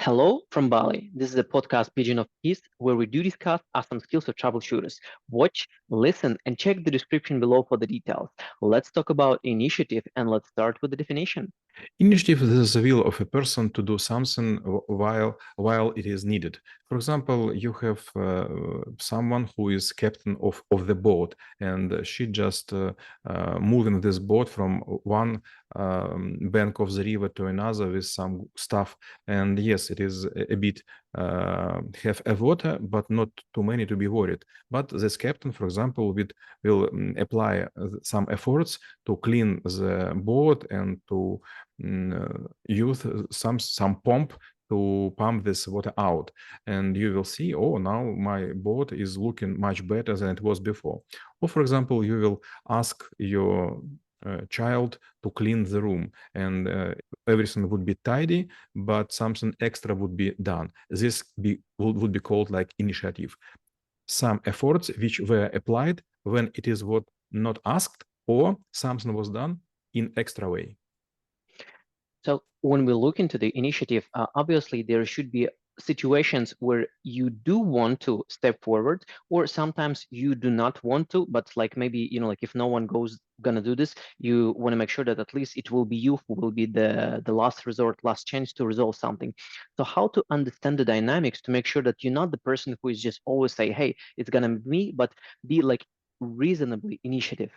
Hello from Bali. This is a podcast Pigeon of Peace where we do discuss awesome skills of troubleshooters. Watch, listen, and check the description below for the details. Let's talk about initiative and let's start with the definition. Initiative is the will of a person to do something while it is needed. For example, you have someone who is captain of the boat, and she just moving this boat from one bank of the river to another with some stuff. And yes, it is a bit have a water, but not too many to be worried. But this captain, for example, will apply some efforts to clean the boat and to use some pump to pump this water out, and you will see, oh, now my boat is looking much better than it was before. Or for example, you will ask your child to clean the room, and everything would be tidy, but something extra would be done. This would be called like initiative. Some efforts which were applied when it is what not asked, or something was done in extra way. So when we look into the initiative, obviously there should be situations where you do want to step forward, or sometimes you do not want to, but like maybe, like if no one gonna do this, you want to make sure that at least it will be you who will be the last resort, last chance to resolve something. So how to understand the dynamics to make sure that you're not the person who is just always say, hey, it's gonna be me, but be like reasonably initiative.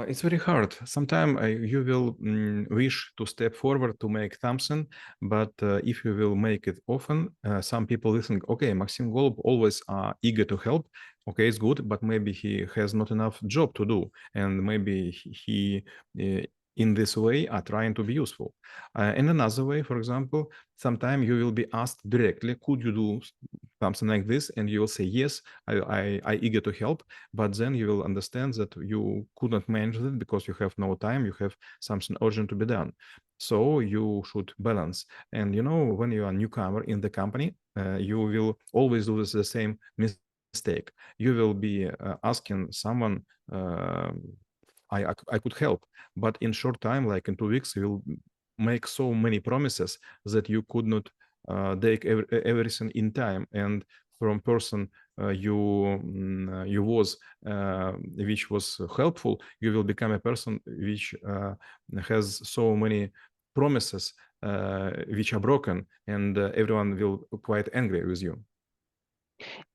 It's very hard. Sometimes you will wish to step forward to make something, but if you will make it often, some people will think, okay, Maxim Golub always eager to help. Okay, it's good, but maybe he has not enough job to do, and maybe he in this way are trying to be useful. In another way, for example, sometimes you will be asked directly, could you do something like this? And you will say, yes, I eager to help, but then you will understand that you could not manage it because you have no time, you have something urgent to be done. So you should balance. And when you are a newcomer in the company, you will always do the same mistake. You will be asking someone, I could help, but in short time, like in 2 weeks, you will make so many promises that you could not take everything in time. And from person you was which was helpful, you will become a person which has so many promises which are broken, and everyone will quite angry with you.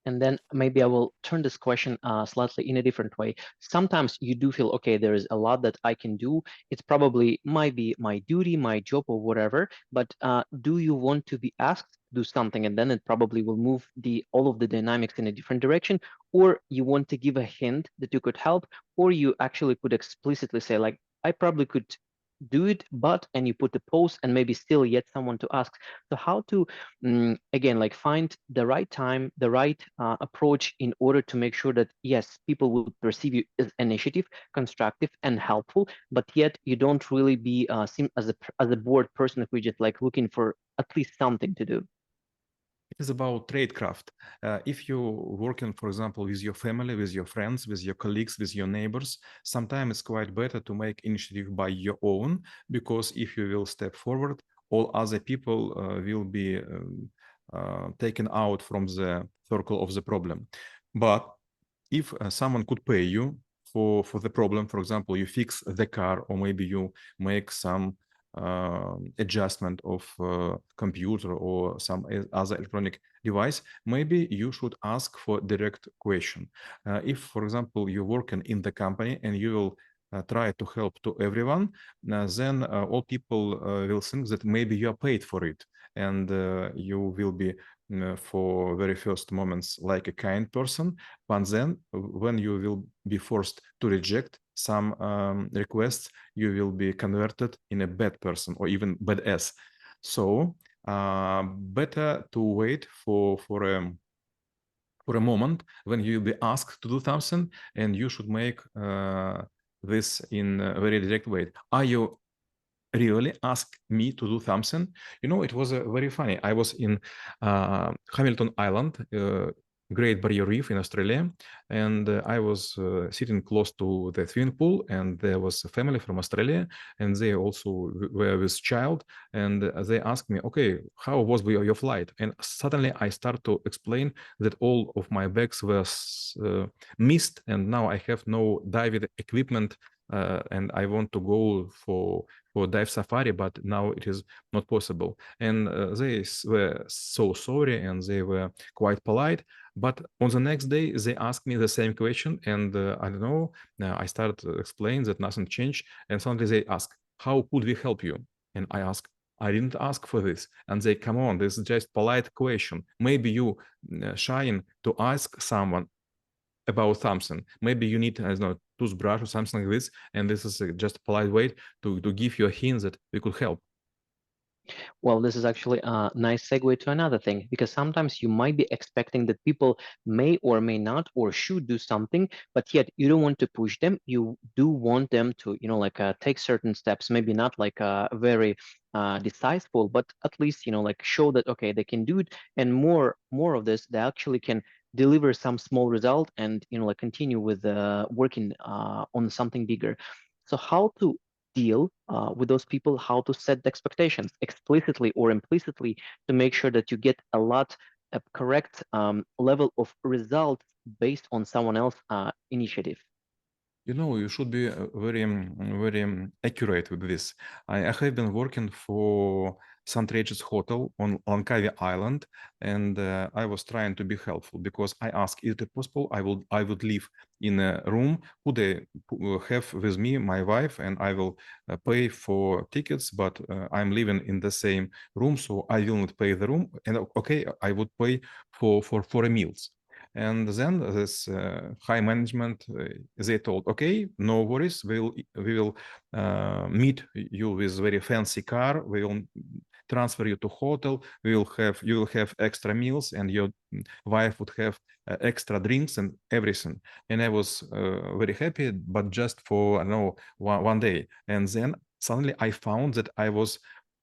And then maybe I will turn this question slightly in a different way. Sometimes you do feel, okay, there is a lot that I can do. It's probably might be my duty, my job, or whatever. But do you want to be asked to do something, and then it probably will move all of the dynamics in a different direction? Or you want to give a hint that you could help, or you actually could explicitly say, like, I probably could do it, but, and you put the post and maybe still yet someone to ask. So how to again, like, find the right time, the right approach in order to make sure that yes, people will perceive you as initiative, constructive, and helpful, but yet you don't really be seen as a bored person who is just like looking for at least something to do. It is about tradecraft. If you're working, for example, with your family, with your friends, with your colleagues, with your neighbors, sometimes it's quite better to make initiative by your own, because if you will step forward, all other people will be taken out from the circle of the problem. But if someone could pay you for the problem, for example, you fix the car, or maybe you make some adjustment of computer or some other electronic device, maybe you should ask for direct question. If, for example, you're working in the company and you will try to help to everyone, then all people will think that maybe you are paid for it, and you will be for very first moments like a kind person, but then when you will be forced to reject some requests, you will be converted in a bad person or even badass. So better to wait for a moment when you will be asked to do something, and you should make this in a very direct way. Are you really asked me to do something? It was very funny. I was in Hamilton Island Great Barrier Reef in Australia, and I was sitting close to the swimming pool, and there was a family from Australia, and they also were with child, and they asked me, okay, how was your flight? And suddenly I start to explain that all of my bags were missed, and now I have no diving equipment, and I want to go for dive safari, but now it is not possible. And they were so sorry, and they were quite polite. But on the next day, they asked me the same question, and I don't know. I started to explain that nothing changed, and suddenly they ask, "How could we help you?" And I ask, "I didn't ask for this." And they, "Come on, this is just polite question. Maybe you shying to ask someone about something. Maybe you need, I don't know, toothbrush or something like this, and this is just a polite way to give you a hint that we could help." Well, this is actually a nice segue to another thing, because sometimes you might be expecting that people may or may not or should do something, but yet you don't want to push them. You do want them to, like take certain steps, maybe not like very decisive, but at least, like show that, okay, they can do it. And more of this, they actually can deliver some small result and, like continue with working on something bigger. So how to deal with those people, how to set the expectations explicitly or implicitly to make sure that you get a correct level of results based on someone else's initiative. You should be very accurate with this. I have been working for St. Regis Hotel on Langkawi Island, and I was trying to be helpful because I asked, is it possible I would live in a room? Could I have with me my wife, and I will pay for tickets, but I'm living in the same room, so I will not pay the room. And okay, I would pay for a meals. And then this high management, they told, okay, no worries, we will meet you with very fancy car. We will transfer you to hotel. You will have extra meals, and your wife would have extra drinks and everything. And I was very happy, but just for, I don't know, one day. And then suddenly I found that I was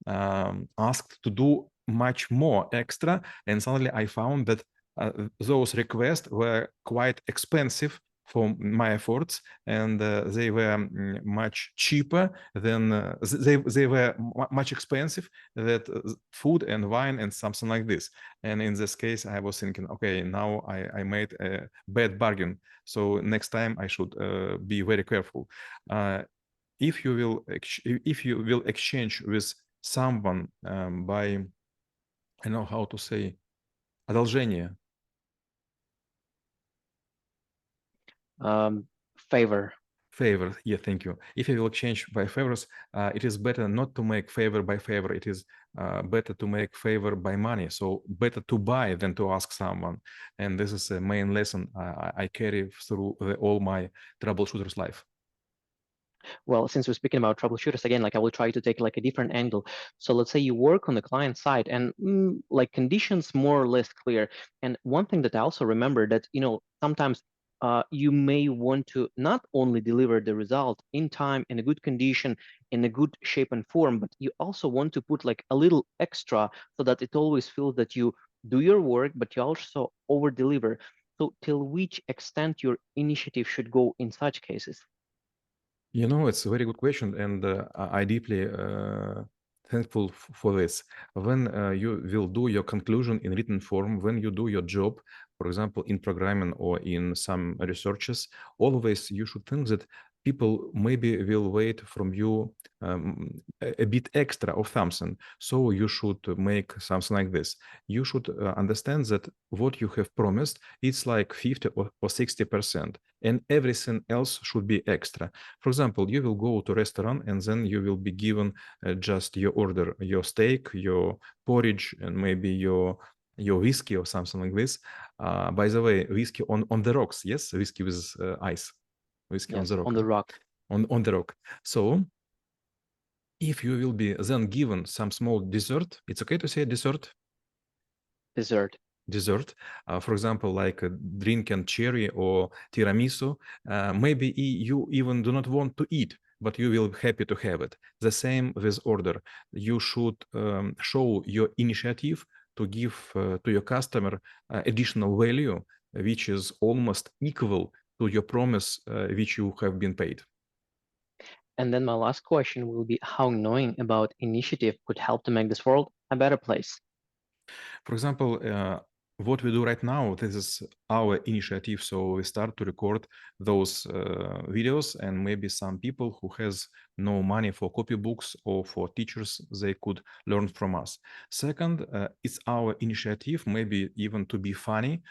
asked to do much more extra. And suddenly I found that those requests were quite expensive for my efforts, and they were much cheaper than they were much expensive that food and wine and something like this. And in this case, I was thinking, okay, now I made a bad bargain. So next time I should be very careful. If you will exchange with someone by, I don't know how to say, одолжение. Favor. Favor, yeah, thank you. If you will exchange by favors, it is better not to make favor by favor. It is better to make favor by money. So better to buy than to ask someone. And this is a main lesson I carry through all my troubleshooters life. Well, since we're speaking about troubleshooters again, like I will try to take like a different angle. So let's say you work on the client side and like conditions more or less clear. And one thing that I also remember that, sometimes you may want to not only deliver the result in time, in a good condition, in a good shape and form, but you also want to put like a little extra so that it always feels that you do your work, but you also over deliver. So till which extent your initiative should go in such cases? It's a very good question, and I deeply thankful for this. When you will do your conclusion in written form, when you do your job, for example, in programming or in some researches, always you should think that people maybe will wait from you a bit extra of something. So you should make something like this. You should understand that what you have promised, it's like 50 or 60%, and everything else should be extra. For example, you will go to a restaurant and then you will be given just your order, your steak, your porridge, and maybe your whiskey or something like this. By the way, whiskey on the rocks, yes, whiskey with ice, whiskey on Yes, the rock, on the rock. on the rock. So if you will be then given some small dessert, it's okay to say dessert? Dessert. Dessert, for example, like a drink and cherry or tiramisu, maybe you even do not want to eat, but you will be happy to have it. The same with order. You should show your initiative to give to your customer additional value, which is almost equal to your promise which you have been paid. And then my last question will be how knowing about initiative could help to make this world a better place. For example, what we do right now, this is our initiative. So we start to record those videos, and maybe some people who has no money for copybooks or for teachers, they could learn from us. Second, it's our initiative, maybe even to be funny.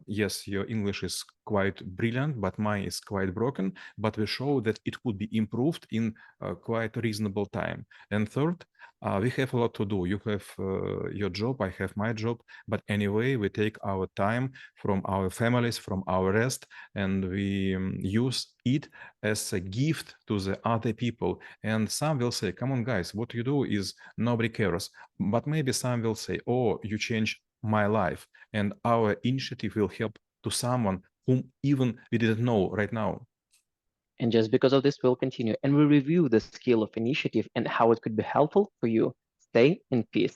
Yes, your English is quite brilliant, but mine is quite broken, but we show that it could be improved in quite reasonable time. And third, we have a lot to do. You have your job, I have my job, but anyway, we take our time from our families, from our rest, and we use it as a gift to the other people. And some will say, come on, guys, what you do is nobody cares. But maybe some will say, oh, you changed my life, and our initiative will help to someone whom even we didn't know right now. And just because of this, we'll continue and we'll review the skill of initiative and how it could be helpful for you. Stay in peace.